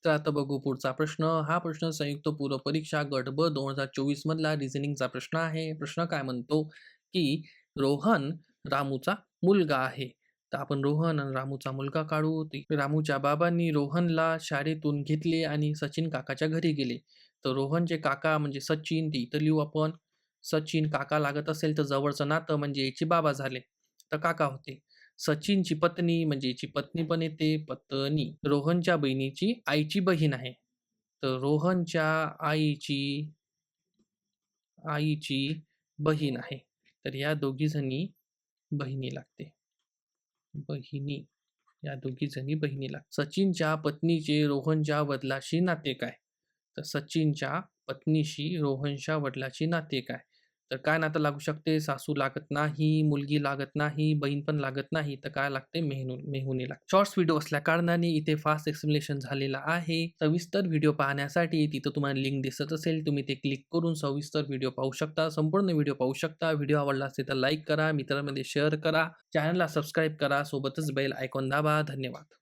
तर आता बघू पुढचा प्रश्न. हा प्रश्न संयुक्त पूर्व परीक्षा गट ब 2024 मधला रिझनिंगचा प्रश्न आहे. प्रश्न काय म्हणतो, की रोहन रामूचा मुलगा आहे. तर आपण रोहन आणि रामूचा मुलगा काढू. रामूच्या बाबांनी रोहनला शाळेतून घेतले आणि सचिन काकाच्या घरी गेले. तर रोहनचे काका म्हणजे सचिन, ते इथं लिहू आपण. सचिन काका लागत असेल तर जवळचं नातं म्हणजे याचे बाबा झाले. तर काका होते. सचिनची पत्नी म्हणजे याची पत्नी पण येते, पत्नी. रोहनच्या बहिणीची आईची बहीण आहे. तर रोहनच्या आईची आईची बहीण आहे. तर या दोघी जणी बहिणी लागते. बहिणी. या दोघी जणी बहिणी सचिनच्या पत्नीचे रोहनच्या वडिलांशी नाते काय? तर सचिनच्या पत्नीशी रोहनच्या वडिलांचे नाते काय? तर काय नातं लागू शकते? सासू लागत नाही, मुलगी लागत नाही, बहीण पण लागत नाही. तर काय लागते? मेहुणी लागते. शॉर्ट्स व्हिडिओ असल्या कारणाने इथे फास्ट एक्सप्लेनेशन झालेला आहे. सविस्तर व्हिडिओ पाहण्यासाठी तिथं तुम्हाला लिंक दिसत असेल, तुम्ही ते क्लिक करून सविस्तर व्हिडिओ पाहू शकता. संपूर्ण व्हिडिओ पाहू शकता. व्हिडिओ आवडला असेल तर लाईक करा, मित्रांमध्ये शेअर करा, चॅनलला सबस्क्राईब करा, सोबतच बेल आयकॉन दाबा. धन्यवाद.